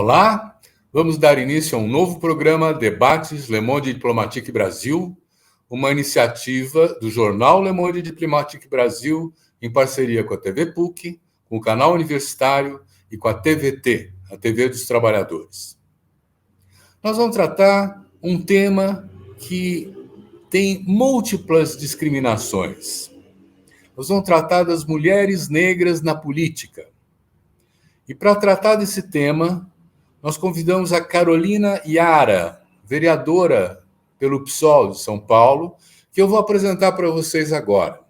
Olá, vamos dar início a um novo programa Debates Le Monde Diplomatique Brasil, uma iniciativa do jornal Le Monde Diplomatique Brasil em parceria com a TV PUC, com o canal universitário e com a TVT, a TV dos Trabalhadores. Nós vamos tratar um tema que tem múltiplas discriminações. Nós vamos tratar das mulheres negras na política. E para tratar desse tema, nós convidamos a Carolina Yara, vereadora pelo PSOL de São Paulo, que eu vou apresentar para vocês agora.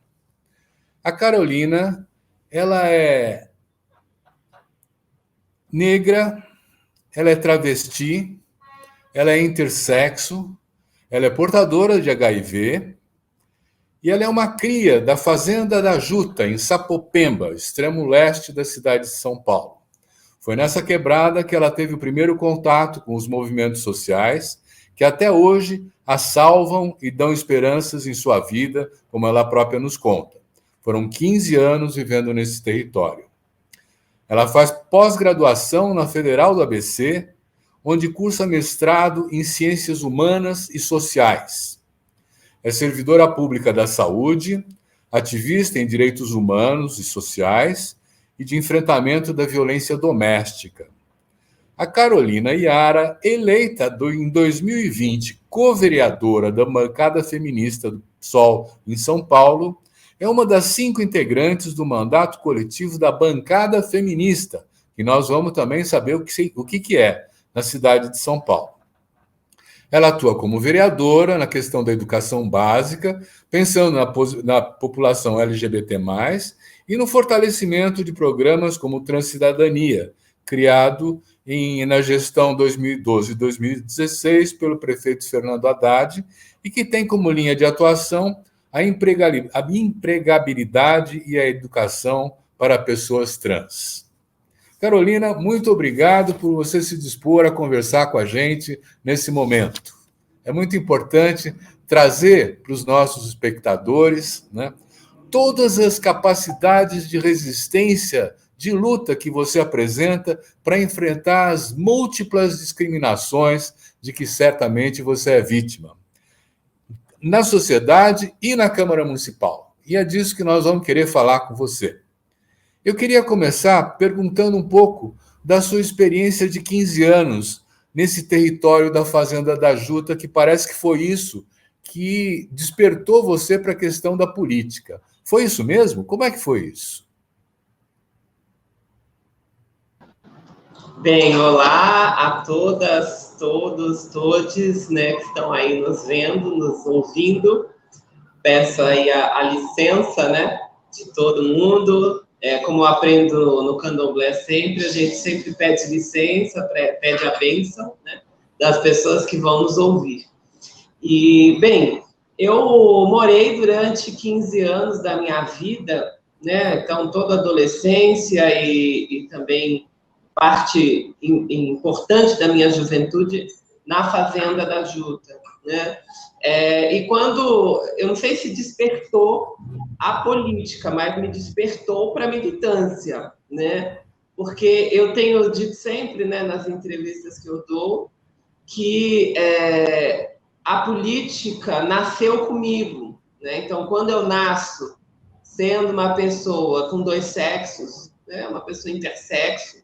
A Carolina, ela é negra, ela é travesti, ela é intersexo, ela é portadora de HIV e ela é uma cria da Fazenda da Juta, em Sapopemba, extremo leste da cidade de São Paulo. Foi nessa quebrada que ela teve o primeiro contato com os movimentos sociais, que até hoje a salvam e dão esperanças em sua vida, como ela própria nos conta. Foram 15 anos vivendo nesse território. Ela faz pós-graduação na Federal do ABC, onde cursa mestrado em Ciências Humanas e Sociais. É servidora pública da saúde, ativista em direitos humanos e sociais e de enfrentamento da violência doméstica. A Carolina Yara, eleita em 2020 co-vereadora da bancada feminista do PSOL em São Paulo, é uma das 5 integrantes do mandato coletivo da bancada feminista, que nós vamos também saber o que é na cidade de São Paulo. Ela atua como vereadora na questão da educação básica, pensando na população LGBT+, e no fortalecimento de programas como Transcidadania, criado na gestão 2012 e 2016 pelo prefeito Fernando Haddad, e que tem como linha de atuação a empregabilidade e a educação para pessoas trans. Carolina, muito obrigado por você se dispor a conversar com a gente nesse momento. É muito importante trazer para os nossos espectadores, né, todas as capacidades de resistência, de luta que você apresenta para enfrentar as múltiplas discriminações de que certamente você é vítima, na sociedade e na Câmara Municipal. E é disso que nós vamos querer falar com você. Eu queria começar perguntando um pouco da sua experiência de 15 anos nesse território da Fazenda da Juta, que parece que foi isso que despertou você para a questão da política. Foi isso mesmo? Como é que foi isso? Bem, olá a todas, todos, todes, né, que estão aí nos vendo, nos ouvindo. Peço aí a licença, né, de todo mundo. Como eu aprendo no candomblé sempre, a gente sempre pede licença, pede a bênção, né, das pessoas que vão nos ouvir. E, bem, eu morei durante 15 anos da minha vida, né, então toda a adolescência e também parte importante da minha juventude na Fazenda da Juta, né? E quando, eu não sei se despertou a política, mas me despertou para a militância, né? Porque eu tenho dito sempre, né, nas entrevistas que eu dou, que a política nasceu comigo, né? Então, quando eu nasço sendo uma pessoa com 2 sexos, né, uma pessoa intersexo,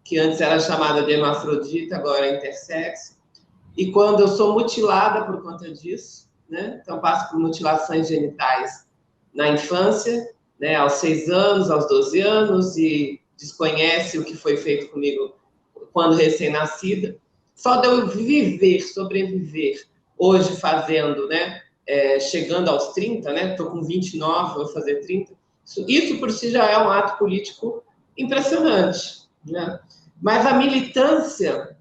que antes era chamada de hermafrodita, agora é intersexo, e quando eu sou mutilada por conta disso, né? Então passo por mutilações genitais na infância, né, aos 6 anos, aos 12 anos, e desconhece o que foi feito comigo quando recém-nascida. Só de eu viver, sobreviver, hoje fazendo, né, chegando aos 30, né, estou com 29, vou fazer 30, isso por si já é um ato político impressionante, né? Mas a militância,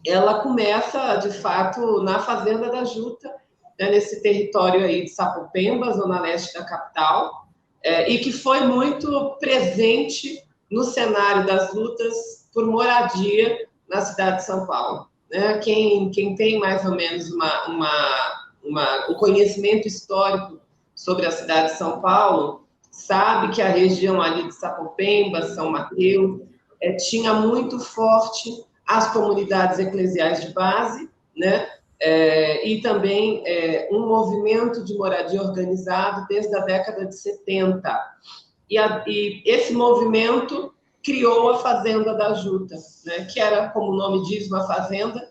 ela começa, de fato, na Fazenda da Juta, né, nesse território aí de Sapopemba, zona leste da capital, e que foi muito presente no cenário das lutas por moradia na cidade de São Paulo, né? Quem tem mais ou menos um conhecimento histórico sobre a cidade de São Paulo sabe que a região ali de Sapopemba, São Mateus, tinha muito forte as comunidades eclesiais de base, né? E também um movimento de moradia organizado desde a década de 70. E esse movimento criou a Fazenda da Juta, né? Que era, como o nome diz, uma fazenda,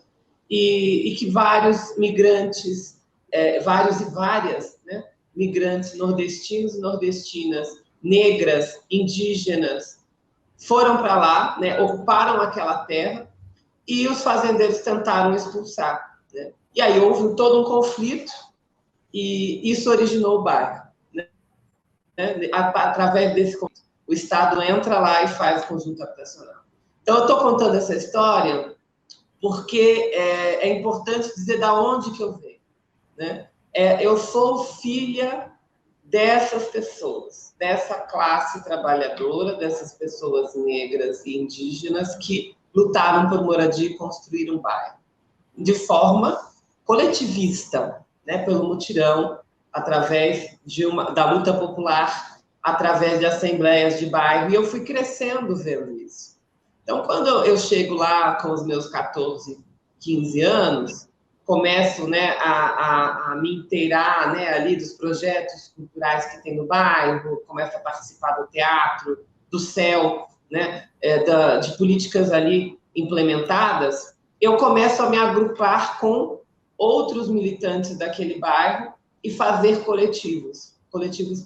e que vários migrantes, vários e várias, né? Migrantes nordestinos e nordestinas, negras, indígenas, foram para lá, né? Ocuparam aquela terra, e os fazendeiros tentaram expulsar, né? E aí houve todo um conflito, e isso originou o bairro, né? Através desse conflito, o Estado entra lá e faz o conjunto habitacional. Então, eu estou contando essa história porque é importante dizer de onde que eu venho, né? Eu sou filha dessas pessoas, dessa classe trabalhadora, dessas pessoas negras e indígenas que lutaram por moradia e construíram um bairro de forma coletivista, né, pelo mutirão, através da luta popular, através de assembleias de bairro, e eu fui crescendo vendo isso. Então, quando eu chego lá com os meus 14, 15 anos, começo, né, a me inteirar, né, ali dos projetos culturais que tem no bairro, começo a participar do teatro, do CEL, né, de políticas ali implementadas, eu começo a me agrupar com outros militantes daquele bairro e fazer coletivos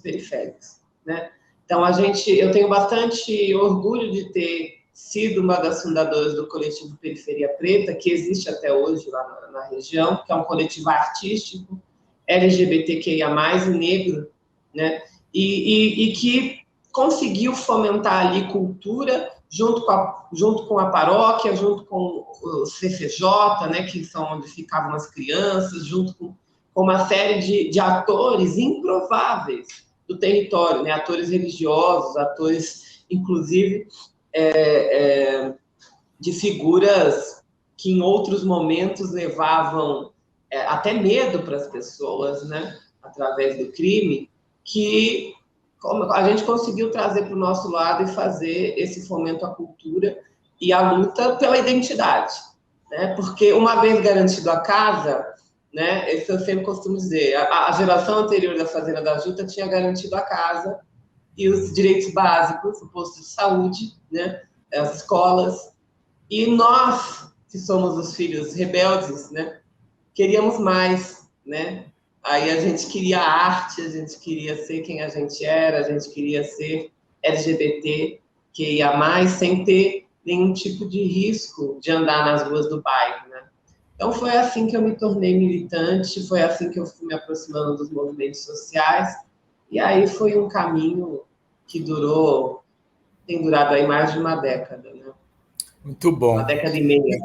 periféricos, né? Então, eu tenho bastante orgulho de ter sido uma das fundadoras do coletivo Periferia Preta, que existe até hoje lá na região, que é um coletivo artístico, LGBTQIA+, e negro, né? E que conseguiu fomentar ali cultura junto com a paróquia, junto com o CCJ, né, que são onde ficavam as crianças, junto com uma série de atores improváveis do território, né, atores religiosos, atores, inclusive, de figuras que em outros momentos levavam até medo para as pessoas, né, através do crime, que a gente conseguiu trazer para o nosso lado e fazer esse fomento à cultura e à luta pela identidade, né? Porque uma vez garantido a casa, né, isso eu sempre costumo dizer, a geração anterior da Fazenda da Juta tinha garantido a casa e os direitos básicos, o posto de saúde, né, as escolas, e nós, que somos os filhos rebeldes, né, queríamos mais, né? Aí a gente queria arte, a gente queria ser quem a gente era, a gente queria ser LGBT, que ia mais, sem ter nenhum tipo de risco de andar nas ruas do bairro, né? Então foi assim que eu me tornei militante, foi assim que eu fui me aproximando dos movimentos sociais, e aí foi um caminho que tem durado aí mais de uma década, né? Muito bom. Uma década e meia.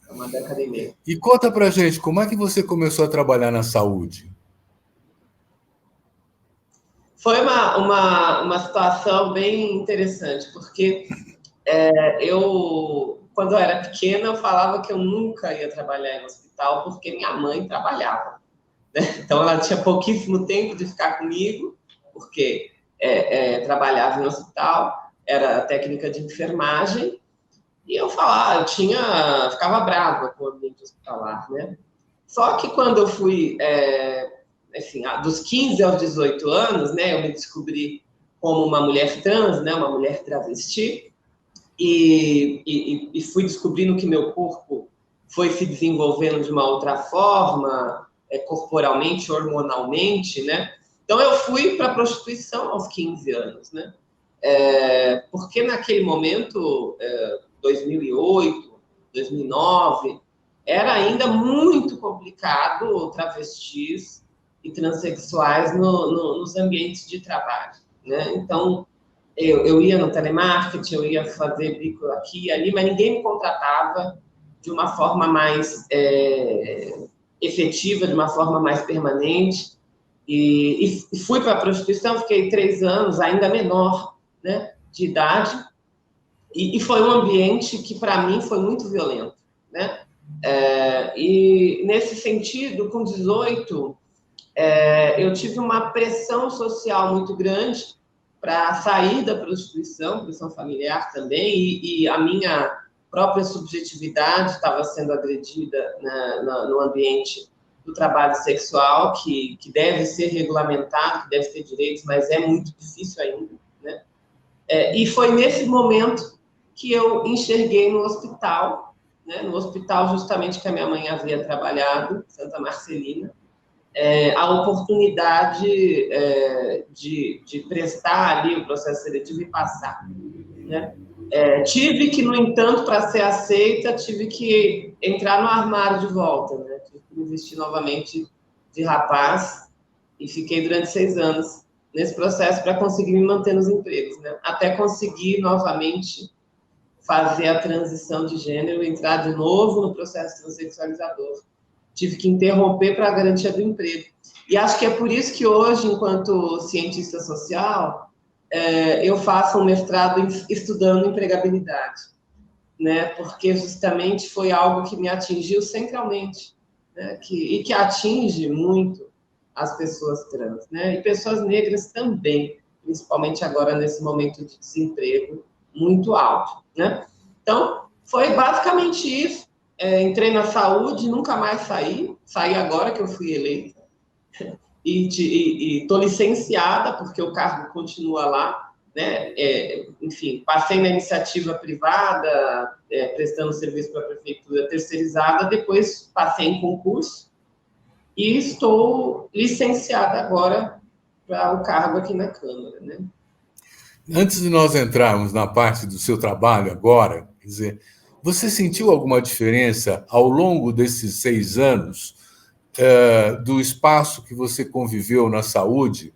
Uma década e meia. E conta pra gente, como é que você começou a trabalhar na saúde? Foi uma situação bem interessante, porque quando eu era pequena, eu falava que eu nunca ia trabalhar em hospital, porque minha mãe trabalhava, né? Então, ela tinha pouquíssimo tempo de ficar comigo, porque trabalhava em hospital, era técnica de enfermagem, e eu falava, ficava brava com o ambiente hospitalar, né? Só que quando eu fui, assim, dos 15 aos 18 anos, né, eu me descobri como uma mulher trans, né, uma mulher travesti, e fui descobrindo que meu corpo foi se desenvolvendo de uma outra forma, corporalmente, hormonalmente, né? Então, eu fui para a prostituição aos 15 anos, né? Porque naquele momento, 2008, 2009, era ainda muito complicado travestis e transexuais nos ambientes de trabalho, né? Então, eu ia no telemarketing, eu ia fazer bico aqui e ali, mas ninguém me contratava de uma forma mais efetiva, de uma forma mais permanente. E fui para a prostituição, fiquei 3 anos, ainda menor, né, de idade, e foi um ambiente que, para mim, foi muito violento, né? E, nesse sentido, com 18, eu tive uma pressão social muito grande para sair da prostituição familiar também, e a minha própria subjetividade estava sendo agredida no ambiente do trabalho sexual, que deve ser regulamentado, que deve ter direitos, mas é muito difícil ainda, né? E foi nesse momento que eu enxerguei no hospital, né, no hospital justamente que a minha mãe havia trabalhado, Santa Marcelina, a oportunidade de prestar ali o processo seletivo e passar, né? Tive que, no entanto, para ser aceita, tive que entrar no armário de volta, né? Tive que me vestir novamente de rapaz e fiquei durante 6 anos nesse processo para conseguir me manter nos empregos, né? Até conseguir novamente fazer a transição de gênero, entrar de novo no processo transexualizador. Tive que interromper para a garantia do emprego. E acho que é por isso que hoje, enquanto cientista social, eu faço um mestrado estudando empregabilidade, né? Porque justamente foi algo que me atingiu centralmente, né? E que atinge muito as pessoas trans, né? E pessoas negras também, principalmente agora nesse momento de desemprego muito alto, né? Então, foi basicamente isso. Entrei na saúde, nunca mais saí agora que eu fui eleita, e estou licenciada, porque o cargo continua lá, né? Enfim, passei na iniciativa privada, prestando serviço para a prefeitura terceirizada, depois passei em concurso, e estou licenciada agora para o cargo aqui na Câmara, né? Antes de nós entrarmos na parte do seu trabalho agora, quer dizer, você sentiu alguma diferença ao longo desses 6 anos do espaço que você conviveu na saúde,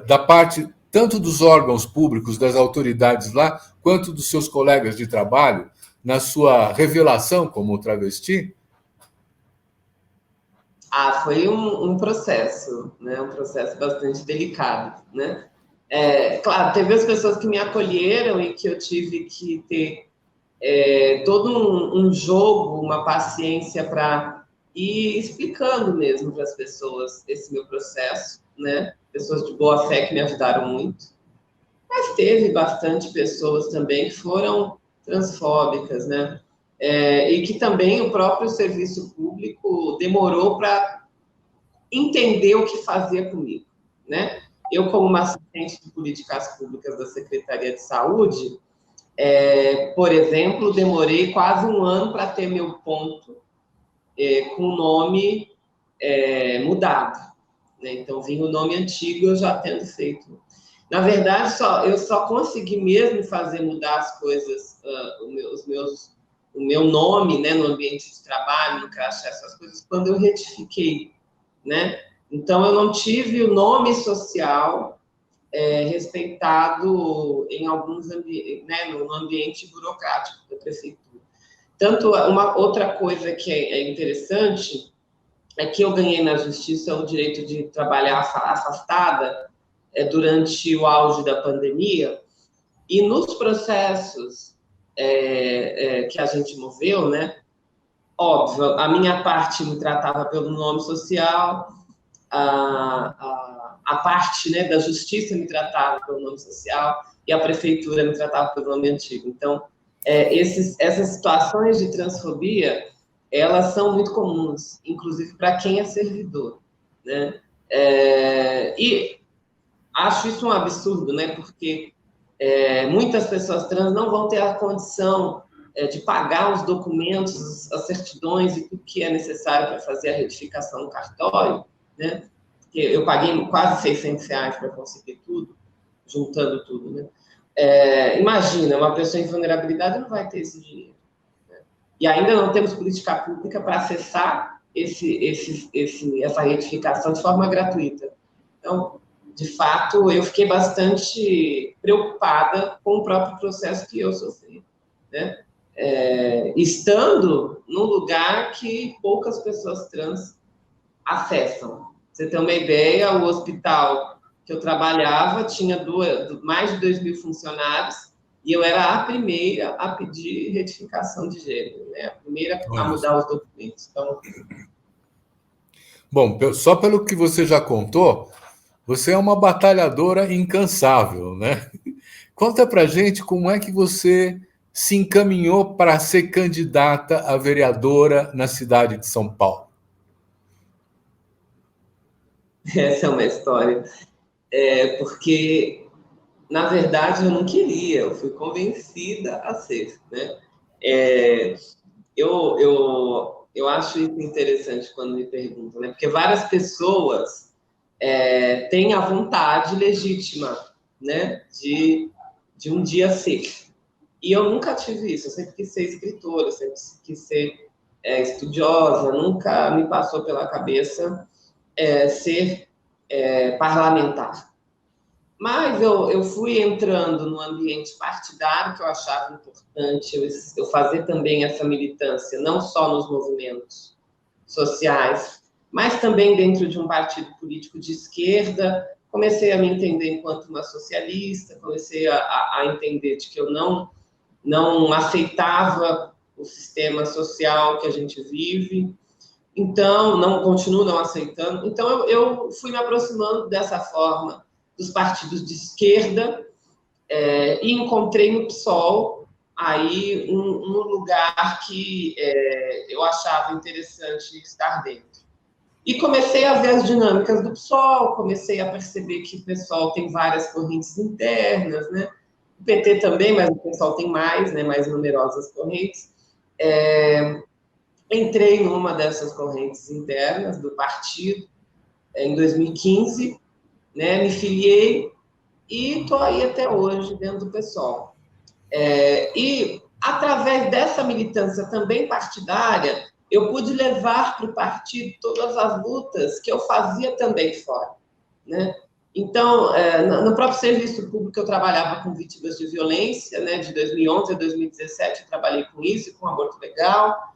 da parte tanto dos órgãos públicos, das autoridades lá, quanto dos seus colegas de trabalho, na sua revelação como travesti? Foi um processo, né? Um processo bastante delicado, né? Claro, teve as pessoas que me acolheram e que eu tive que ter todo um jogo, uma paciência para ir explicando mesmo para as pessoas esse meu processo, né? Pessoas de boa fé que me ajudaram muito. Mas teve bastante pessoas também que foram transfóbicas, né? E que também o próprio serviço público demorou para entender o que fazer comigo, né? Eu, como uma assistente de políticas públicas da Secretaria de Saúde, por exemplo, demorei quase 1 ano para ter meu ponto com o nome mudado, né? Então, vinha o nome antigo, eu já tendo feito. Na verdade, eu só consegui mesmo fazer mudar as coisas, o meu nome, né, no ambiente de trabalho, no crachá, essas coisas, quando eu retifiquei, né? Então, eu não tive o nome social respeitado em alguns ambientes, né, no ambiente burocrático da prefeitura. Tanto, uma outra coisa que é interessante é que eu ganhei na justiça o direito de trabalhar afastada durante o auge da pandemia, e nos processos que a gente moveu, né, óbvio, a minha parte me tratava pelo nome social, a parte, né, da justiça me tratava pelo nome social e a prefeitura me tratava pelo nome antigo. Então, essas situações de transfobia, elas são muito comuns, inclusive para quem é servidor, né? E acho isso um absurdo, né? Porque muitas pessoas trans não vão ter a condição de pagar os documentos, as certidões e tudo que é necessário para fazer a retificação no cartório, né? Porque eu paguei quase R$600 para conseguir tudo, juntando tudo, né? Imagina, uma pessoa em vulnerabilidade não vai ter esse dinheiro, né? E ainda não temos política pública para acessar essa retificação de forma gratuita. Então, de fato, eu fiquei bastante preocupada com o próprio processo que eu sofri, né? Estando num lugar que poucas pessoas trans acessam. Pra você ter uma ideia, o hospital que eu trabalhava tinha mais de 2.000 funcionários e eu era a primeira a pedir retificação de gênero, né? A primeira a mudar os documentos. Então... Bom, só pelo que você já contou, você é uma batalhadora incansável, né? Conta pra gente como é que você se encaminhou para ser candidata a vereadora na cidade de São Paulo? Essa é uma história. Porque, na verdade, eu não queria, eu fui convencida a ser, né? É, eu acho isso interessante quando me perguntam, né? Porque várias pessoas têm a vontade legítima, né? De um dia ser. E eu nunca tive isso, eu sempre quis ser escritora, eu sempre quis ser estudiosa, nunca me passou pela cabeça ser parlamentar. Mas eu fui entrando no ambiente partidário, que eu achava importante eu fazer também essa militância, não só nos movimentos sociais, mas também dentro de um partido político de esquerda. Comecei a me entender enquanto uma socialista, comecei a entender de que eu não aceitava o sistema social que a gente vive, então, não continuo não aceitando. Então, eu fui me aproximando dessa forma dos partidos de esquerda e encontrei no PSOL aí um lugar que eu achava interessante estar dentro. E comecei a ver as dinâmicas do PSOL, comecei a perceber que o PSOL tem várias correntes internas, né? O PT também, mas o PSOL tem mais, né? Mais numerosas correntes. Entrei numa dessas correntes internas do partido em 2015, né? Me filiei e estou aí até hoje dentro do PSOL. E através dessa militância também partidária, eu pude levar para o partido todas as lutas que eu fazia também fora, né? Então, no próprio serviço público, eu trabalhava com vítimas de violência, né? De 2011 a 2017, eu trabalhei com isso, com aborto legal.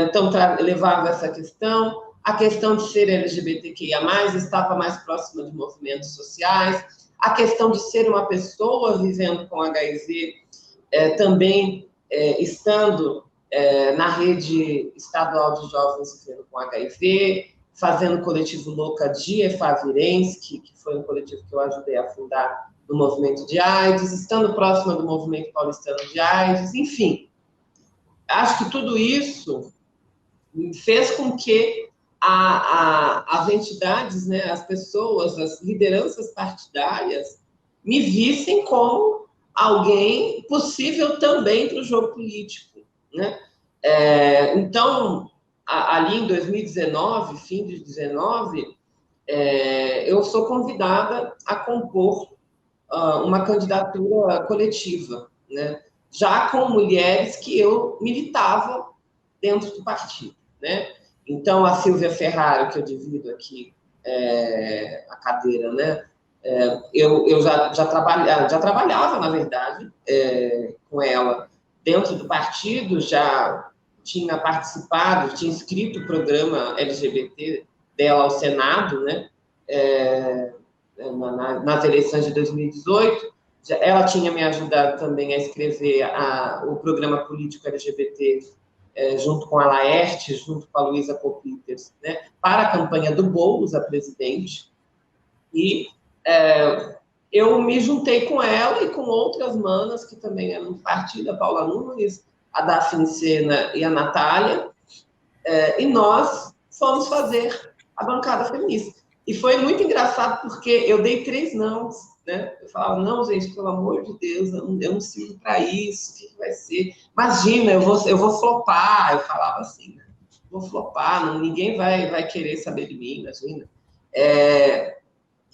Então, levava essa questão. A questão de ser LGBTQIA+, estava mais próxima de movimentos sociais. A questão de ser uma pessoa vivendo com HIV, também estando na rede estadual de jovens vivendo com HIV, fazendo o coletivo Louca de Efavirense, que foi um coletivo que eu ajudei a fundar no movimento de AIDS, estando próxima do movimento paulistano de AIDS, enfim. Acho que tudo isso fez com que as entidades, né, as pessoas, as lideranças partidárias me vissem como alguém possível também para o jogo político, né? Então, ali em 2019, fim de 2019, eu sou convidada a compor uma candidatura coletiva, né? Já com mulheres que eu militava dentro do partido, né? Então, a Silvia Ferraro, que eu divido aqui a cadeira, né? Eu já trabalhava, na verdade, com ela dentro do partido, já tinha participado, tinha inscrito o programa LGBT dela ao Senado, né? Nas eleições de 2018. Ela tinha me ajudado também a escrever o programa político LGBT junto com a Laerte, junto com a Luísa Copiters, né, para a campanha do Boulos a presidente. E eu me juntei com ela e com outras manas que também eram do partido, a Paula Nunes, a Daphne Sena e a Natália, e nós fomos fazer a bancada feminista. E foi muito engraçado porque eu dei 3 nãos, né? Eu falava, não, gente, pelo amor de Deus, eu não sirvo para isso, o que vai ser? Imagina, eu vou flopar, eu falava assim, né? Vou flopar, ninguém vai querer saber de mim, imagina.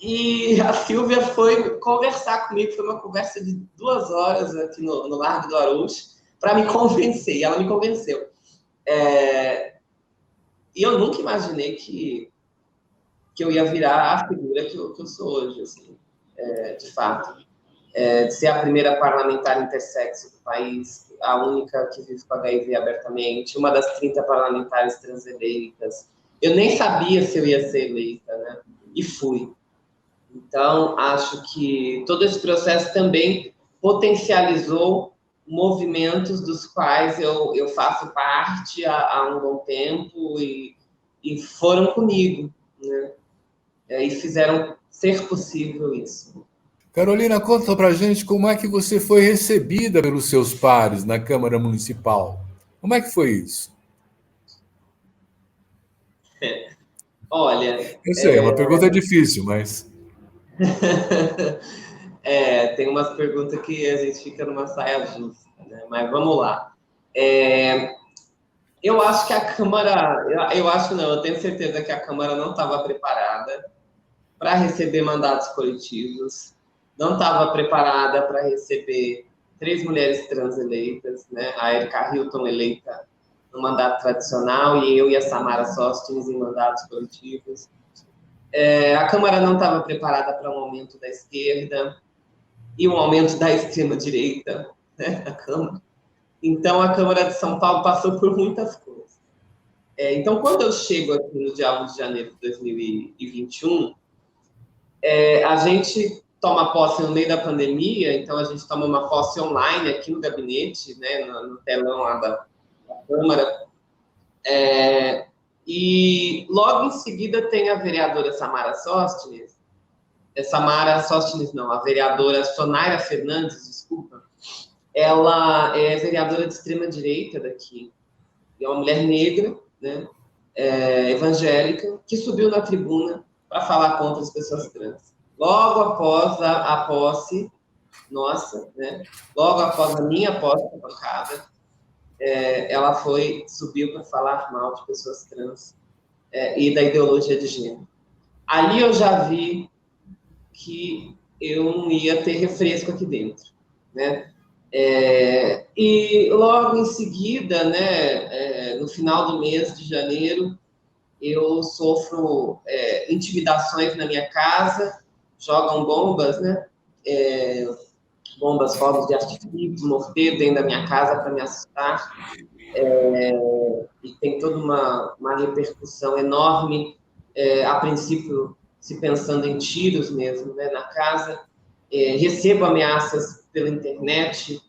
E a Silvia foi conversar comigo, foi uma conversa de 2 horas aqui no Largo do Arouche, para me convencer, e ela me convenceu. E eu nunca imaginei que eu ia virar a figura que eu sou hoje, assim, de fato. De ser a primeira parlamentar intersexo do país, a única que vive com HIV abertamente, uma das 30 parlamentares transeleitas. Eu nem sabia se eu ia ser eleita, né? E fui. Então, acho que todo esse processo também potencializou movimentos dos quais eu faço parte há um bom tempo e foram comigo, né? E fizeram ser possível isso. Carolina, conta pra gente como é que você foi recebida pelos seus pares na Câmara Municipal. Como é que foi isso? Olha, Eu sei, é uma pergunta difícil, mas tem umas perguntas que a gente fica numa saia justa, né? Mas vamos lá. É, eu acho que a Câmara, eu acho não, eu tenho certeza que a Câmara não estava preparada para receber mandatos coletivos, não estava preparada para receber 3 mulheres trans eleitas, né? A Erika Hilton eleita no mandato tradicional e eu e a Samara Sostens em mandatos coletivos. A Câmara não estava preparada para um aumento da esquerda e um aumento da extrema-direita, né, na Câmara. Então, a Câmara de São Paulo passou por muitas coisas. Então, quando eu chego aqui no dia 1 de janeiro de 2021, a gente toma posse no meio da pandemia, então a gente toma uma posse online aqui no gabinete, né, no telão lá da Câmara. E logo em seguida tem a vereadora Samara Sostnes, não, a vereadora Sonaira Fernandes, desculpa, ela é vereadora de extrema-direita daqui, é uma mulher negra, né, evangélica, que subiu na tribuna para falar contra as pessoas trans. Logo após a posse nossa, né, logo após a minha posse na bancada, ela subiu para falar mal de pessoas trans e da ideologia de gênero. Ali eu já vi que eu não ia ter refresco aqui dentro, né? E logo em seguida, né, no final do mês de janeiro, eu sofro intimidações na minha casa, jogam bombas, né? Bombas, fogos de artifício, morteiro dentro da minha casa para me assustar. E tem toda uma repercussão enorme, a princípio se pensando em tiros mesmo, né, na casa. Recebo ameaças pela internet,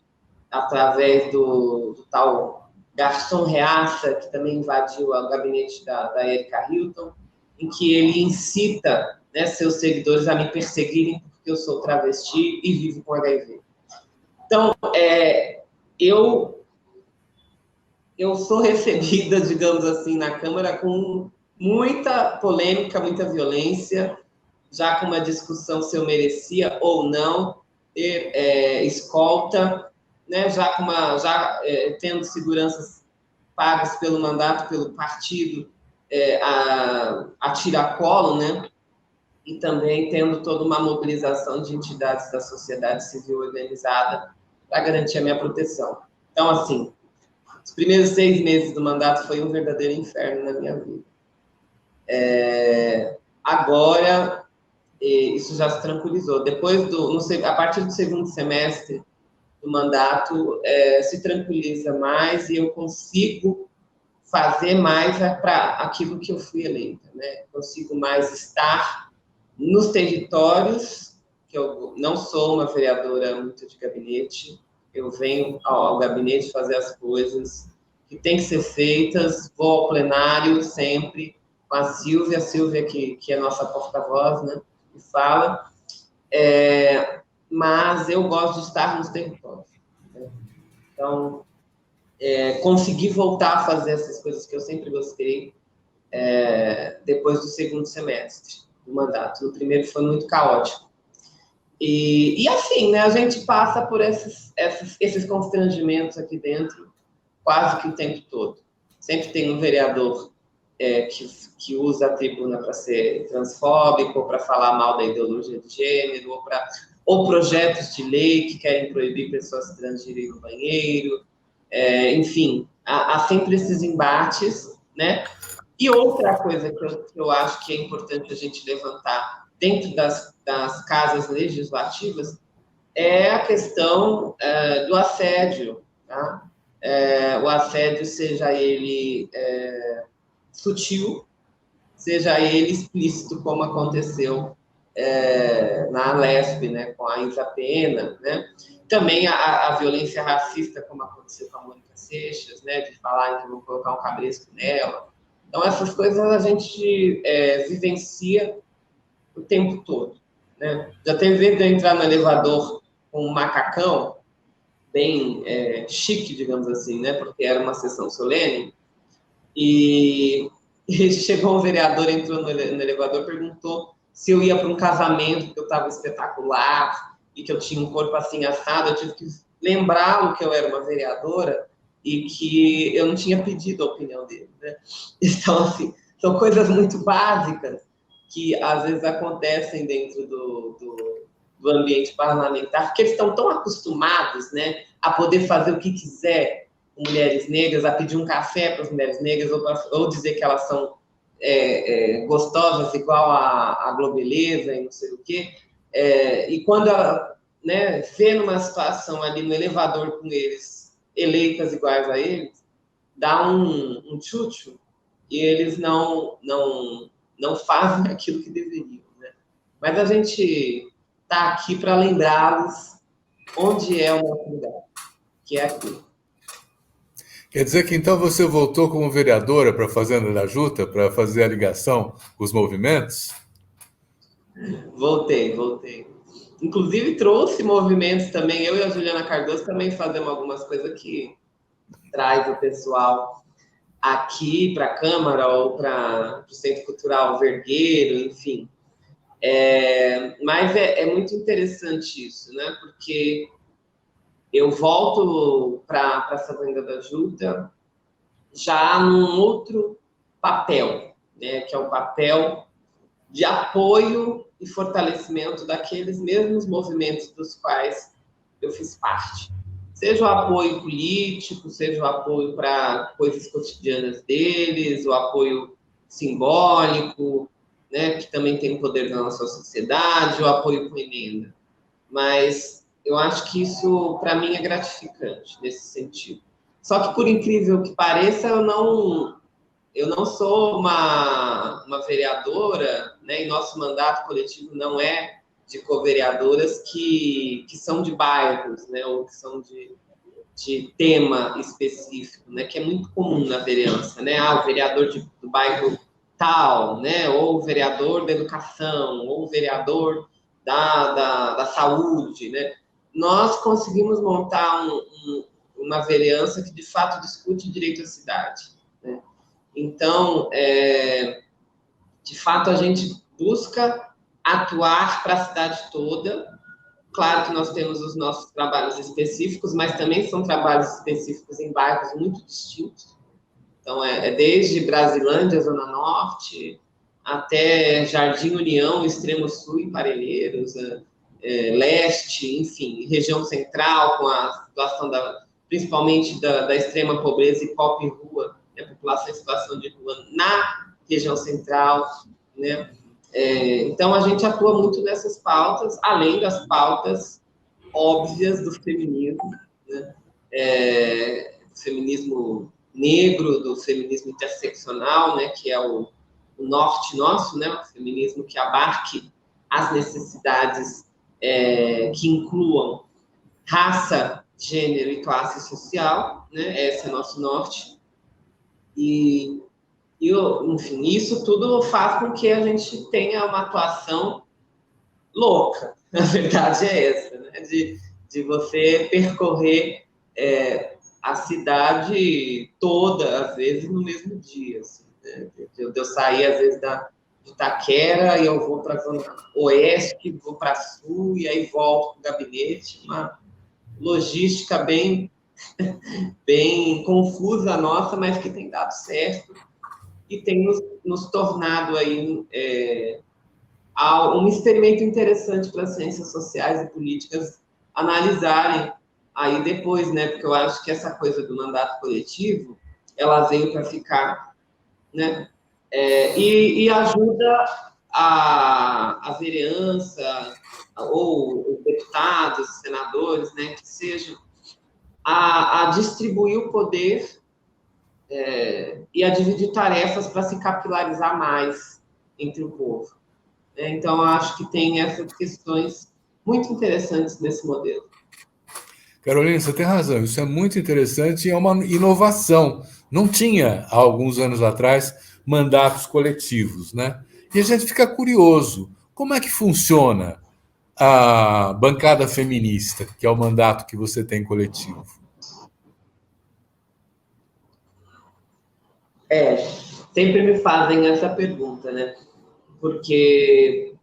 através do tal garçom reaça, que também invadiu o gabinete da Erika Hilton, em que ele incita, né, seus seguidores a me perseguirem porque eu sou travesti e vivo com HIV. Então, eu sou recebida, digamos assim, na Câmara com muita polêmica, muita violência, já com uma discussão se eu merecia ou não ter escolta, né? já tendo seguranças pagas pelo mandato, pelo partido, a tiracolo, né? E também tendo toda uma mobilização de entidades da sociedade civil organizada para garantir a minha proteção. Então, assim, os primeiros 6 meses do mandato foi um verdadeiro inferno na minha vida. Agora, isso já se tranquilizou. A partir do segundo semestre do mandato, se tranquiliza mais e eu consigo fazer mais para aquilo que eu fui eleita, né? Consigo mais estar nos territórios, que eu não sou uma vereadora muito de gabinete, eu venho ao gabinete fazer as coisas que têm que ser feitas, vou ao plenário sempre com a Silvia que é nossa porta-voz, né, que fala, mas eu gosto de estar nos territórios. Né? Então, consegui voltar a fazer essas coisas que eu sempre gostei depois do segundo semestre do mandato. No primeiro foi muito caótico. E assim, né, a gente passa por esses constrangimentos aqui dentro quase que o tempo todo. Sempre tem um vereador que usa a tribuna para ser transfóbico, ou para falar mal da ideologia de gênero, ou projetos de lei que querem proibir pessoas trans de irem no banheiro. Enfim, há sempre esses embates, né? E outra coisa que eu acho que é importante a gente levantar dentro das casas legislativas é a questão do assédio, tá? O assédio, seja ele sutil, seja ele explícito, como aconteceu na Lespe, né, com a Isa Pena, né? Também a violência racista, como aconteceu com a Mônica Seixas, né, de falar que vão colocar um cabresto nela. Então, essas coisas a gente vivencia o tempo todo. né? Já teve vez de eu entrar no elevador com um macacão, bem chique, digamos assim, né? Porque era uma sessão solene, e chegou um vereador, entrou no elevador, perguntou se eu ia para um casamento, que eu estava espetacular, e que eu tinha um corpo assim assado. Eu tive que lembrá-lo que eu era uma vereadora e que eu não tinha pedido a opinião dele, né? Então, assim, são coisas muito básicas que às vezes acontecem dentro do ambiente parlamentar, porque eles estão tão acostumados, né, a poder fazer o que quiser com mulheres negras, a pedir um café para as mulheres negras, ou dizer que elas são gostosas igual a Globeleza e não sei o quê. E quando ela, né, vê numa situação ali no elevador com eles, eleitas iguais a eles, dá um tchutchu, e eles não fazem aquilo que deveriam, né? Mas a gente está aqui para lembrá-los onde é o nosso lugar, que é aqui. Quer dizer que então você voltou como vereadora para a Fazenda da Juta para fazer a ligação com os movimentos? Voltei. Inclusive trouxe movimentos também, eu e a Juliana Cardoso também fazemos algumas coisas que traz o pessoal aqui para a Câmara ou para o Centro Cultural Vergueiro, enfim. Mas é muito interessante isso, né? Porque eu volto para a Fazenda da Juta já num outro papel, né? Que é o papel de apoio e fortalecimento daqueles mesmos movimentos dos quais eu fiz parte. Seja o apoio político, seja o apoio para coisas cotidianas deles, o apoio simbólico, né, que também tem poder na nossa sociedade, o apoio com emenda. Mas eu acho que isso, para mim, é gratificante nesse sentido. Só que, por incrível que pareça, eu não sou uma vereadora, né, e nosso mandato coletivo não é de co-vereadoras que são de bairros, né, ou que são de tema específico, né, que é muito comum na vereança, né? O vereador do bairro tal, né, ou o vereador da educação, ou o vereador da saúde, né? Nós conseguimos montar uma vereança que, de fato, discute direito à cidade, né? Então, de fato, a gente busca atuar para a cidade toda. Claro que nós temos os nossos trabalhos específicos, mas também são trabalhos específicos em bairros muito distintos. Então, desde Brasilândia, Zona Norte, até Jardim União, Extremo Sul e Parelheiros, Leste, enfim, região central, com a situação principalmente da extrema pobreza e pop rua, né, a população em situação de rua na região central, né? Então, a gente atua muito nessas pautas, além das pautas óbvias do feminismo, né? Do feminismo negro, do feminismo interseccional, né? Que é o norte nosso, né? O feminismo que abarque as necessidades que incluam raça, gênero e classe social, né? Esse é nosso norte. E enfim, isso tudo faz com que a gente tenha uma atuação louca. A verdade é essa, né? De você percorrer a cidade toda, às vezes, no mesmo dia. Assim, né? Eu sair, às vezes, de Itaquera e eu vou para a Zona Oeste, vou para a Sul e aí volto para o gabinete. Uma logística bem confusa nossa, mas que tem dado certo e tem nos tornado aí um experimento interessante para as ciências sociais e políticas analisarem aí depois, né? Porque eu acho que essa coisa do mandato coletivo, ela veio para ficar, né? E ajuda a vereança ou os deputados, os senadores, né? Que sejam a distribuir o poder e a dividir tarefas para se capilarizar mais entre o povo. Então, eu acho que tem essas questões muito interessantes nesse modelo. Carolina, você tem razão, isso é muito interessante e é uma inovação. Não tinha, há alguns anos atrás, mandatos coletivos, né? E a gente fica curioso, como é que funciona a bancada feminista, que é o mandato que você tem coletivo? Sempre me fazem essa pergunta, né? Porque,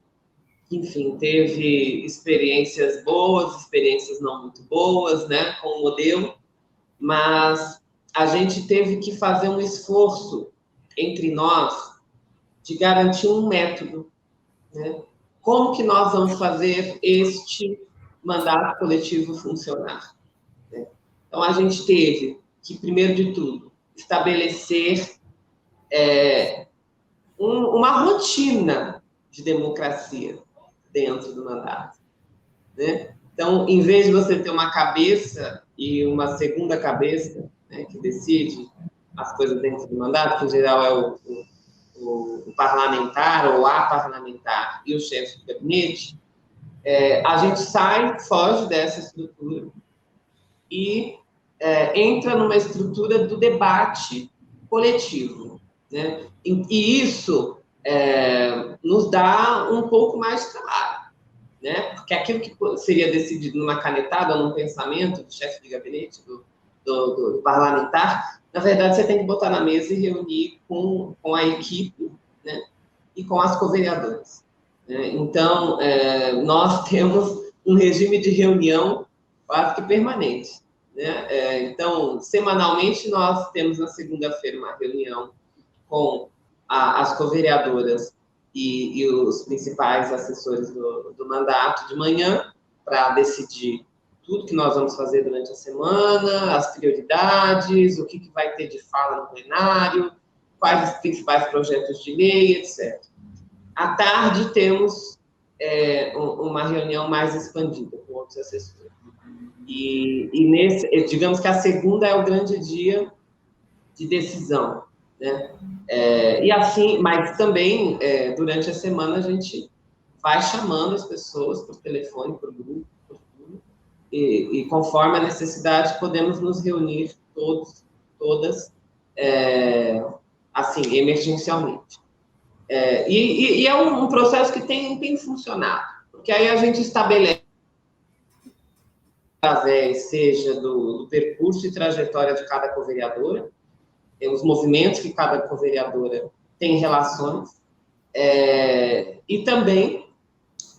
enfim, teve experiências boas, experiências não muito boas, né, com o modelo, mas a gente teve que fazer um esforço entre nós de garantir um método, né? Como que nós vamos fazer este mandato coletivo funcionar? Né? Então, a gente teve que, primeiro de tudo, estabelecer uma rotina de democracia dentro do mandato. Né? Então, em vez de você ter uma cabeça e uma segunda cabeça, né, que decide as coisas dentro do mandato, que em geral é o parlamentar ou a parlamentar e o chefe de gabinete, a gente foge dessa estrutura e entra numa estrutura do debate coletivo. Né? E isso nos dá um pouco mais de trabalho. Né? Porque aquilo que seria decidido numa canetada, num pensamento do chefe de gabinete, do parlamentar, na verdade, você tem que botar na mesa e reunir com a equipe, né? E com as co-vereadoras. Né? Então, nós temos um regime de reunião quase que permanente. Né? Então, semanalmente, nós temos na segunda-feira uma reunião com as co-vereadoras e os principais assessores do mandato de manhã, para decidir tudo que nós vamos fazer durante a semana, as prioridades, o que vai ter de fala no plenário, quais os principais projetos de lei, etc. À tarde, temos uma reunião mais expandida com outros assessores. E digamos que a segunda é o grande dia de decisão. Né? E assim, mas também, durante a semana, a gente vai chamando as pessoas por telefone, por grupo, e conforme a necessidade, podemos nos reunir todas, assim, emergencialmente. E é um processo que tem funcionado, porque aí a gente estabelece, através, seja do percurso e trajetória de cada co-vereadora, os movimentos que cada co-vereadora tem relações, e também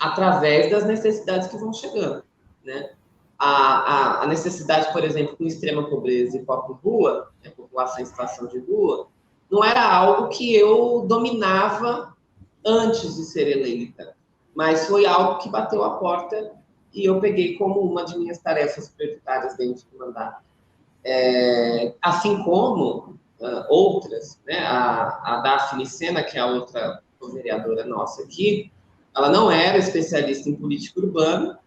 através das necessidades que vão chegando. Né? A necessidade, por exemplo, com extrema pobreza e pobre rua, né, população em situação de rua, não era algo que eu dominava antes de ser eleita, mas foi algo que bateu a porta e eu peguei como uma de minhas tarefas prioritárias dentro do mandato. Assim como outras, né? A Daphne Sena, que é a outra vereadora nossa aqui, ela não era especialista em política urbana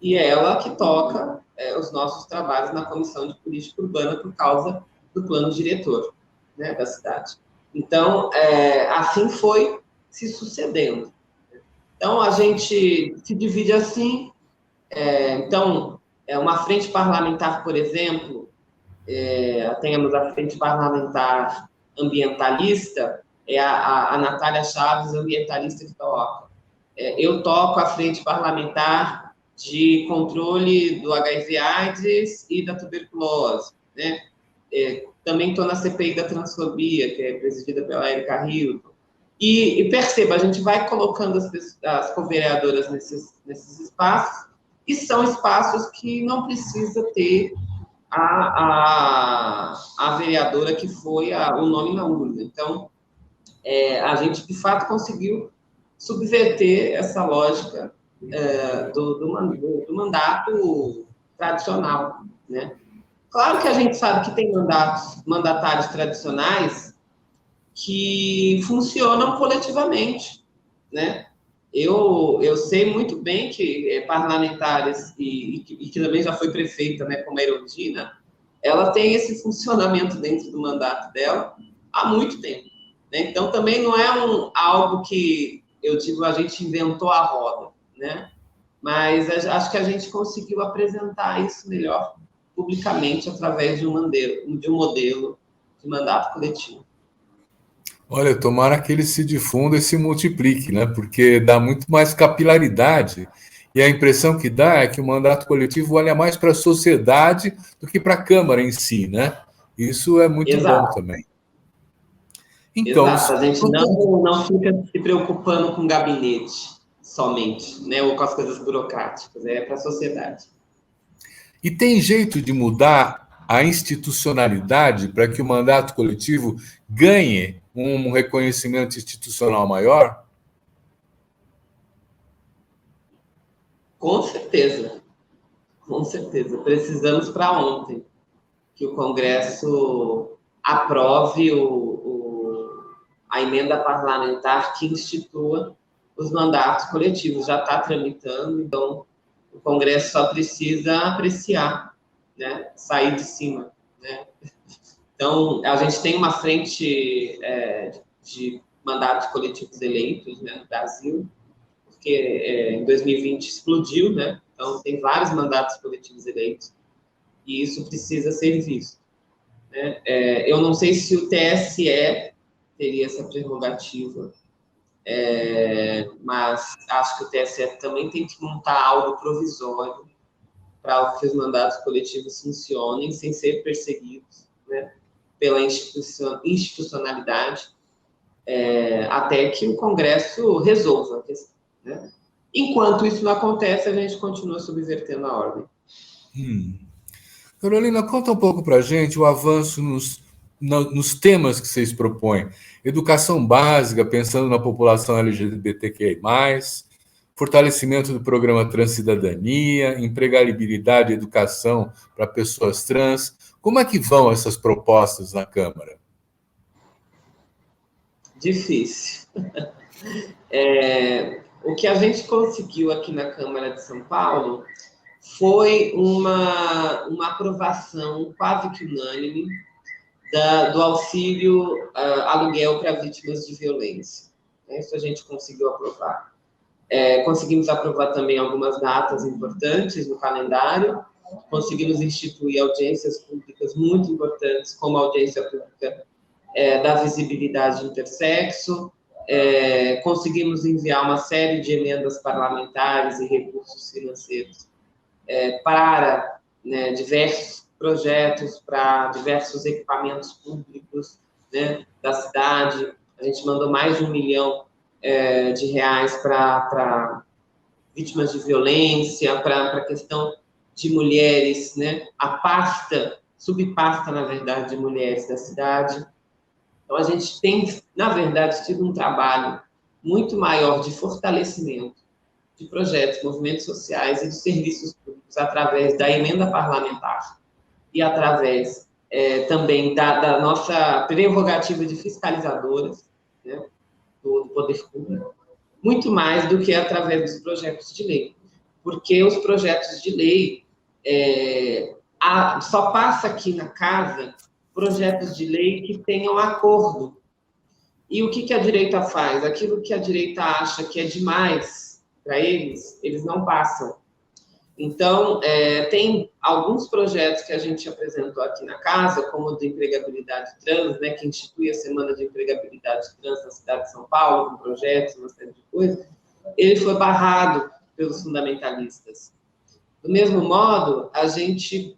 e é ela que toca os nossos trabalhos na Comissão de Política Urbana por causa do plano diretor, né, da cidade. Então, assim foi se sucedendo. Então, a gente se divide assim. Então, uma frente parlamentar, por exemplo, temos a frente parlamentar ambientalista, a Natália Chaves, ambientalista, que toca. Eu toco a frente parlamentar de controle do HIV/AIDS e da tuberculose. Né? Também estou na CPI da transfobia, que é presidida pela Érica Hilton. E perceba, a gente vai colocando as co-vereadoras nesses espaços, e são espaços que não precisa ter a vereadora que foi o nome na urna. Então, a gente, de fato, conseguiu subverter essa lógica do mandato tradicional. Né? Claro que a gente sabe que tem mandatários tradicionais que funcionam coletivamente. Né? Eu sei muito bem que parlamentares, e que também já foi prefeita, né, como a Erundina, ela tem esse funcionamento dentro do mandato dela há muito tempo. Né? Então, também não é algo que, eu digo, a gente inventou a roda, né? Mas acho que a gente conseguiu apresentar isso melhor publicamente através de um modelo de mandato coletivo. Olha, tomara que ele se difunda e se multiplique, né? Porque dá muito mais capilaridade E a impressão que dá é que o mandato coletivo olha mais para a sociedade do que para a Câmara em si, né? Isso é muito bom Exato, também. Então, exato. A gente não fica se preocupando com gabinete somente, né? Ou com as coisas burocráticas, é para a sociedade. e tem jeito de mudar a institucionalidade para que o mandato coletivo ganhe um reconhecimento institucional maior? Com certeza, com certeza. Precisamos para ontem que o Congresso aprove a emenda parlamentar que institua os mandatos coletivos. Já está tramitando, então o Congresso só precisa apreciar, né? Sair de cima, né? Então, a gente tem uma frente de mandatos coletivos eleitos, né, no Brasil, porque em 2020 explodiu, né? Então, tem vários mandatos coletivos eleitos e isso precisa ser visto, né? Eu não sei se o TSE teria essa prerrogativa, mas acho que o TSE também tem que montar algo provisório para que os mandatos coletivos funcionem sem ser perseguidos, né, pela institucionalidade, até que o Congresso resolva a questão, né? Enquanto isso não acontece, a gente continua subvertendo a ordem. Carolina, conta um pouco para a gente o avanço nos temas que vocês propõem. Educação básica, pensando na população LGBTQI+, fortalecimento do programa Transcidadania, empregabilidade e educação para pessoas trans. Como é que vão essas propostas na Câmara? Difícil. O que a gente conseguiu aqui na Câmara de São Paulo foi uma aprovação quase que unânime do auxílio aluguel para vítimas de violência. Isso a gente conseguiu aprovar. Conseguimos aprovar também algumas datas importantes no calendário, conseguimos instituir audiências públicas muito importantes, como a audiência pública da visibilidade intersexo, conseguimos enviar uma série de emendas parlamentares e recursos financeiros para, né, diversos projetos, para diversos equipamentos públicos, né, da cidade. A gente mandou mais de R$1 milhão de reais para vítimas de violência, para a questão de mulheres, né, a pasta, subpasta, na verdade, de mulheres da cidade. Então, a gente tem, na verdade, tido um trabalho muito maior de fortalecimento de projetos, movimentos sociais e de serviços públicos através da emenda parlamentar e através também da nossa prerrogativa de fiscalizadoras, né, do poder público, muito mais do que através dos projetos de lei, porque os projetos de lei só passa aqui na casa projetos de lei que tenham acordo. E o que a direita faz? Aquilo que a direita acha que é demais para eles, eles não passam. Então, tem alguns projetos que a gente apresentou aqui na casa, como o de empregabilidade trans, né, que institui a Semana de Empregabilidade Trans na cidade de São Paulo, com projetos, uma série de coisas. Ele foi barrado pelos fundamentalistas. Do mesmo modo, a gente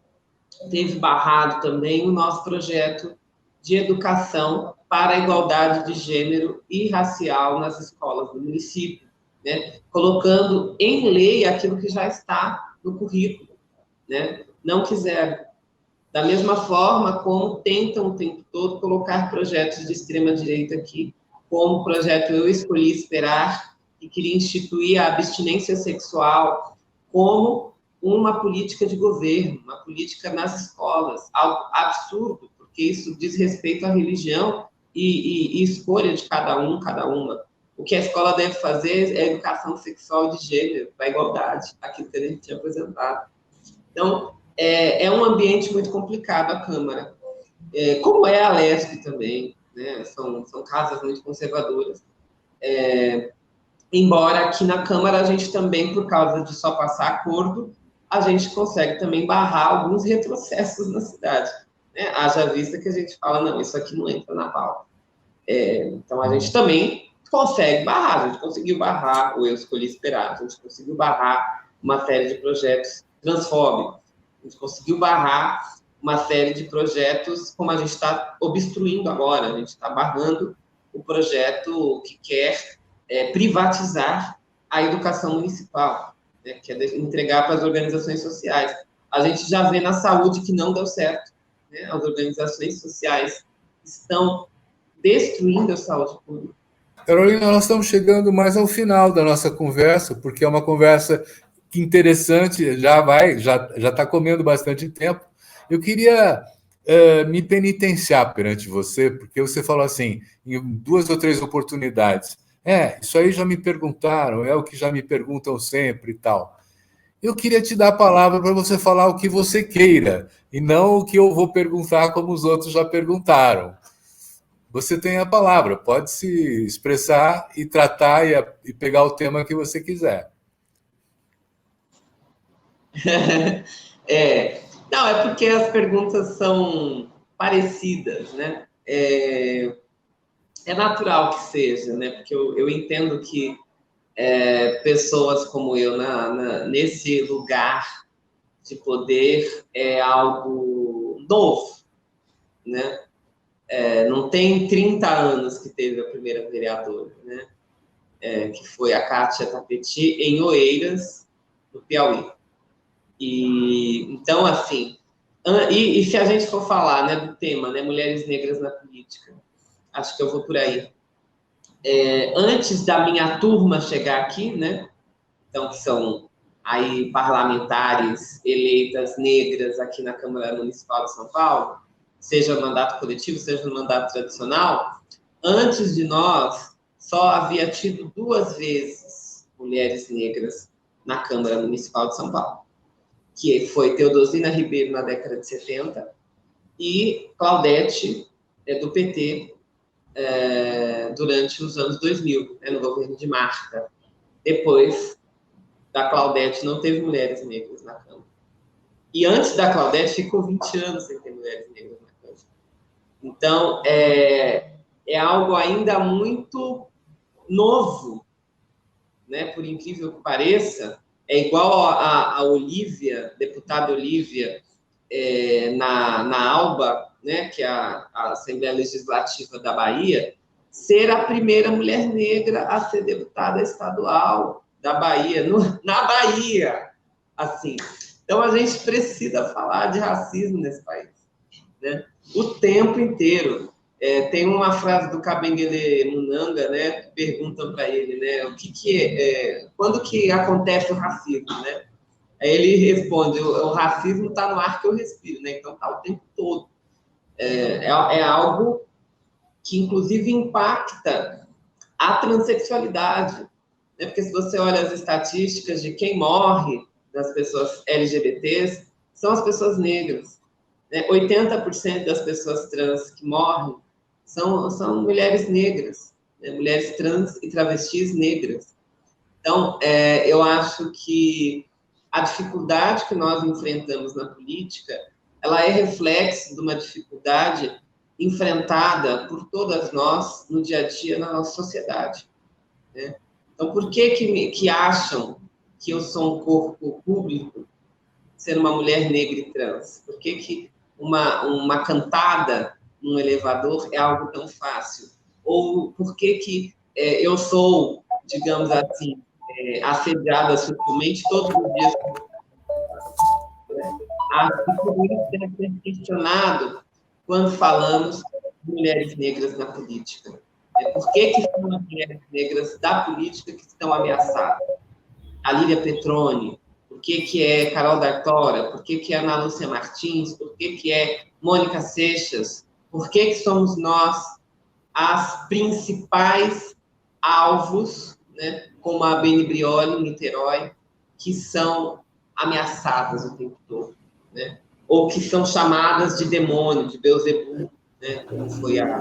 teve barrado também o nosso projeto de educação para a igualdade de gênero e racial nas escolas do município, né? Colocando em lei aquilo que já está no currículo, né? Não quiseram. Da mesma forma como tentam o tempo todo colocar projetos de extrema-direita aqui, como o projeto Eu Escolhi Esperar, que queria instituir a abstinência sexual como uma política de governo, uma política nas escolas, algo absurdo, porque isso diz respeito à religião e escolha de cada um, cada uma. O que a escola deve fazer é educação sexual de gênero, para a igualdade, aquilo que a gente tinha apresentado. Então, é um ambiente muito complicado a Câmara, como é a Leste também, né? São casas muito conservadoras. Embora aqui na Câmara a gente também, por causa de só passar acordo, a gente consegue também barrar alguns retrocessos na cidade, né? Haja vista que a gente fala, não, isso aqui não entra na pauta. Então, a gente também consegue barrar. A gente conseguiu barrar o Eu Escolhi Esperar, a gente conseguiu barrar uma série de projetos transfóbicos, a gente conseguiu barrar uma série de projetos como a gente está obstruindo agora, a gente está barrando o projeto que quer privatizar a educação municipal, né, que é entregar para as organizações sociais. A gente já vê na saúde que não deu certo, né? As organizações sociais estão destruindo a saúde pública. Carolina, nós estamos chegando mais ao final da nossa conversa, porque é uma conversa interessante, já está comendo bastante tempo. Eu queria me penitenciar perante você, porque você falou assim, em 2 ou 3 oportunidades, isso aí já me perguntaram, é o que já me perguntam sempre e tal. Eu queria te dar a palavra para você falar o que você queira, e não o que eu vou perguntar como os outros já perguntaram. Você tem a palavra, pode se expressar e tratar e pegar o tema que você quiser. Não, é porque as perguntas são parecidas, né? É natural que seja, né? Porque eu entendo que pessoas como eu nesse lugar de poder é algo novo, né? Não tem 30 anos que teve a primeira vereadora, né? Que foi a Kátia Tapeti, em Oeiras, no Piauí. Então, assim, e se a gente for falar, né, do tema, né, mulheres negras na política, acho que eu vou por aí. Antes da minha turma chegar aqui, né, então, que são aí parlamentares eleitas negras aqui na Câmara Municipal de São Paulo, seja no mandato coletivo, seja no mandato tradicional, antes de nós, só havia tido 2 vezes mulheres negras na Câmara Municipal de São Paulo, que foi Teodosina Ribeiro na década de 70 e Claudete, do PT, durante os anos 2000, no governo de Marta. Depois da Claudete, não teve mulheres negras na Câmara. E antes da Claudete, ficou 20 anos sem ter mulheres negras na Câmara. Então, é algo ainda muito novo, né? Por incrível que pareça, é igual a Olívia, deputada Olívia, na ALBA, né, que é a Assembleia Legislativa da Bahia, ser a primeira mulher negra a ser deputada estadual da Bahia, na Bahia, assim. Então, a gente precisa falar de racismo nesse país, né? O tempo inteiro. Tem uma frase do Kabengele Munanga, né, que perguntam para ele, né, quando que acontece o racismo, né? Aí ele responde, o racismo está no ar que eu respiro, né? Então está o tempo todo. É algo que, inclusive, impacta a transexualidade, né? Porque se você olha as estatísticas de quem morre das pessoas LGBTs, são as pessoas negras, né? 80% das pessoas trans que morrem são mulheres negras, né? Mulheres trans e travestis negras. Então, eu acho que a dificuldade que nós enfrentamos na política, ela é reflexo de uma dificuldade enfrentada por todas nós no dia a dia na nossa sociedade, né? Então, por que acham que eu sou um corpo público, ser uma mulher negra e trans? Por que uma cantada num elevador é algo tão fácil? Ou por que eu sou, digamos assim, assediada sexualmente todos os dias? Acho que tudo isso deve ser questionado quando falamos de mulheres negras na política. Por que são as mulheres negras da política que estão ameaçadas? A Lília Petroni, por que é Carol D'Artora, por que é Ana Lúcia Martins, por que é Mônica Seixas, por que somos nós as principais alvos, né, como a Beni Brioli, em Niterói, que são ameaçadas o tempo todo, né? Ou que são chamadas de demônio, de Beelzebub, né? Como foi a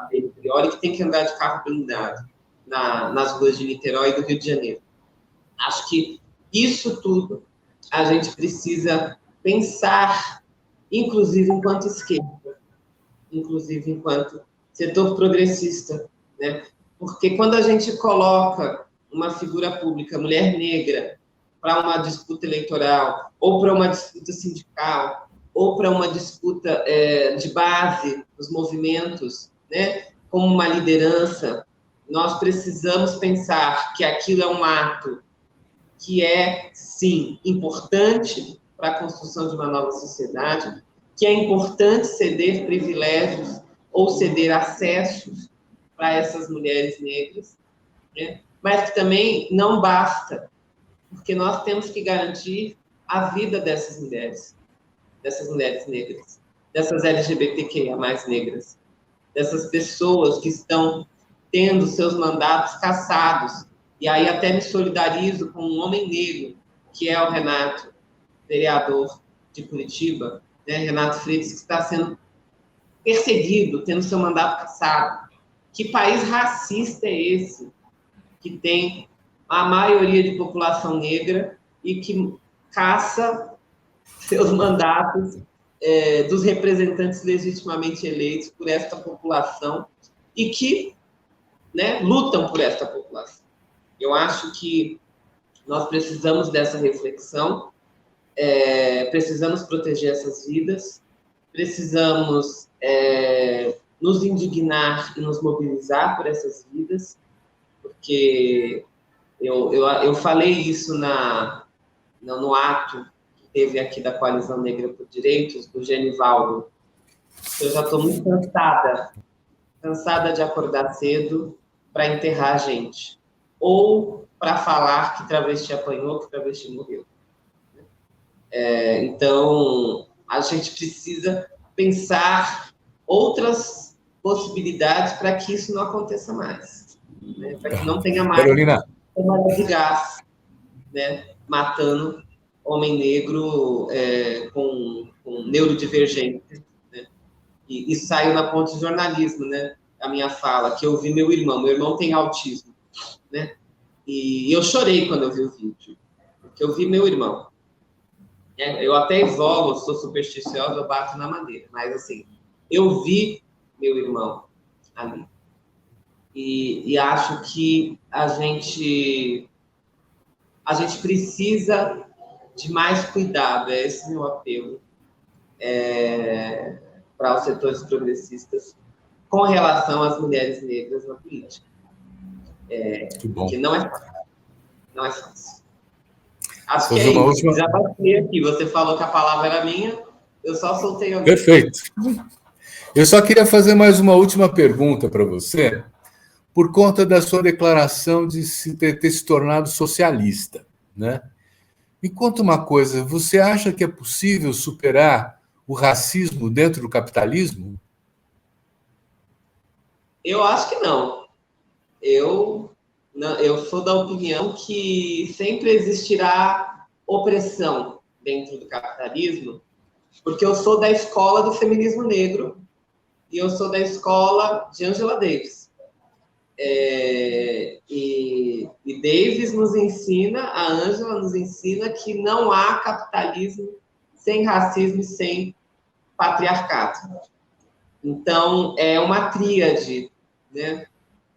Beni Brioli, que tem que andar de carro blindado nas ruas de Niterói e do Rio de Janeiro. Acho que isso tudo a gente precisa pensar, inclusive enquanto esquerda, inclusive enquanto setor progressista, né? Porque quando a gente coloca uma figura pública, mulher negra, para uma disputa eleitoral, ou para uma disputa sindical, ou para uma disputa de base dos movimentos, né, como uma liderança, nós precisamos pensar que aquilo é um ato que é, sim, importante para a construção de uma nova sociedade, que é importante ceder privilégios ou ceder acessos para essas mulheres negras, né? Mas que também não basta, porque nós temos que garantir a vida dessas mulheres negras, dessas LGBTQIA+ negras, dessas pessoas que estão tendo seus mandatos cassados. E aí até me solidarizo com um homem negro, que é o Renato, vereador de Curitiba, né? Renato Freitas, que está sendo perseguido, tendo seu mandato cassado. Que país racista é esse que tem a maioria de população negra e que caça seus mandatos dos representantes legitimamente eleitos por esta população e que, né, lutam por esta população? Eu acho que nós precisamos dessa reflexão, precisamos proteger essas vidas, precisamos nos indignar e nos mobilizar por essas vidas, porque eu falei isso no ato que teve aqui da Coalizão Negra por Direitos, do Genivaldo. Eu já estou muito cansada de acordar cedo para enterrar a gente, ou para falar que travesti apanhou, que travesti morreu. Então, a gente precisa pensar outras possibilidades para que isso não aconteça mais, né? Para que não tenha mais câmara de gás, né? Matando homem negro com neurodivergência, né? E saiu na ponte de jornalismo, né? A minha fala, que eu vi meu irmão tem autismo, né? E eu chorei quando eu vi o vídeo, porque eu vi meu irmão. Eu até exolo, sou supersticiosa, eu bato na madeira, mas assim, eu vi meu irmão ali. E acho que a gente precisa de mais cuidado, é esse meu apelo para os setores progressistas com relação às mulheres negras na política. Porque não é fácil. Não é fácil. Acho que é isso. Já passei aqui. Você falou que a palavra era minha, eu só soltei alguém. Perfeito. Eu só queria fazer mais uma última pergunta para você, por conta da sua declaração de ter se tornado socialista, né? Me conta uma coisa, você acha que é possível superar o racismo dentro do capitalismo? Eu acho que não. Eu sou da opinião que sempre existirá opressão dentro do capitalismo, porque eu sou da escola do feminismo negro e eu sou da escola de Angela Davis. E Davis nos ensina, a Angela nos ensina que não há capitalismo sem racismo e sem patriarcado. Então, é uma tríade, né?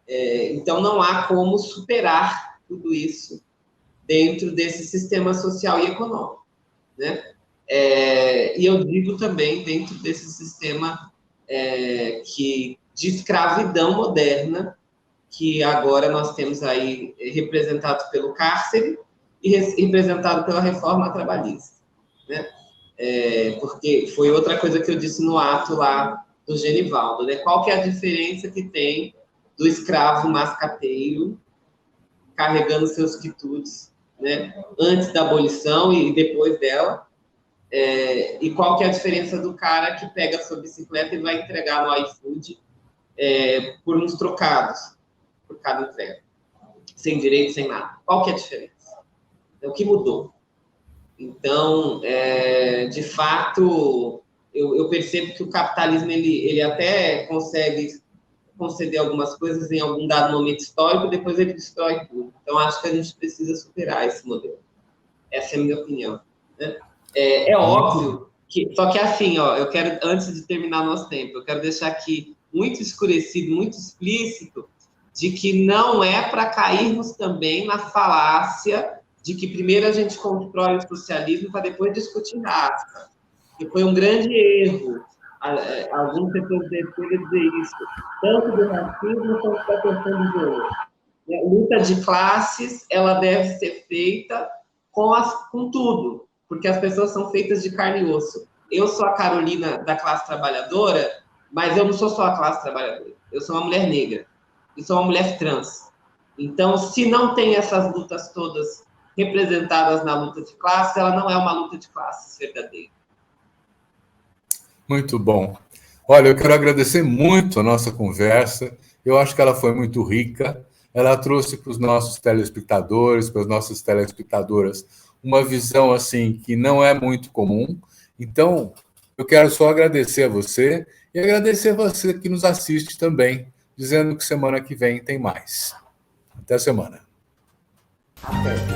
Então, não há como superar tudo isso dentro desse sistema social e econômico, né? E eu digo também dentro desse sistema de escravidão moderna, que agora nós temos aí representado pelo cárcere e representado pela reforma trabalhista, né? Porque foi outra coisa que eu disse no ato lá do Genivaldo, né? Qual que é a diferença que tem do escravo mascateiro carregando seus quitutes, né? Antes da abolição e depois dela, e qual que é a diferença do cara que pega a sua bicicleta e vai entregar no iFood por uns trocados, por cada entrega, sem direito, sem nada? Qual que é a diferença? O que mudou? Então, de fato, eu percebo que o capitalismo ele até consegue conceder algumas coisas em algum dado momento histórico, depois ele destrói tudo. Então, acho que a gente precisa superar esse modelo. Essa é a minha opinião, né? É óbvio que... Só que assim, eu quero, antes de terminar nosso tempo, eu quero deixar aqui muito escurecido, muito explícito, de que não é para cairmos também na falácia de que primeiro a gente constrói o socialismo para depois discutir raça. E foi um grande erro alguns setores da esquerda dizer isso, tanto do racismo quanto da questão do gênero. A luta de classes, ela deve ser feita com tudo, porque as pessoas são feitas de carne e osso. Eu sou a Carolina da classe trabalhadora, mas eu não sou só a classe trabalhadora. Eu sou uma mulher negra e sou uma mulher trans. Então, se não tem essas lutas todas representadas na luta de classes, ela não é uma luta de classes verdadeira. Muito bom. Olha, eu quero agradecer muito a nossa conversa. Eu acho que ela foi muito rica. Ela trouxe para os nossos telespectadores, para as nossas telespectadoras, uma visão assim que não é muito comum. Então, eu quero só agradecer a você e agradecer a você que nos assiste também, dizendo que semana que vem tem mais. Até a semana. Até.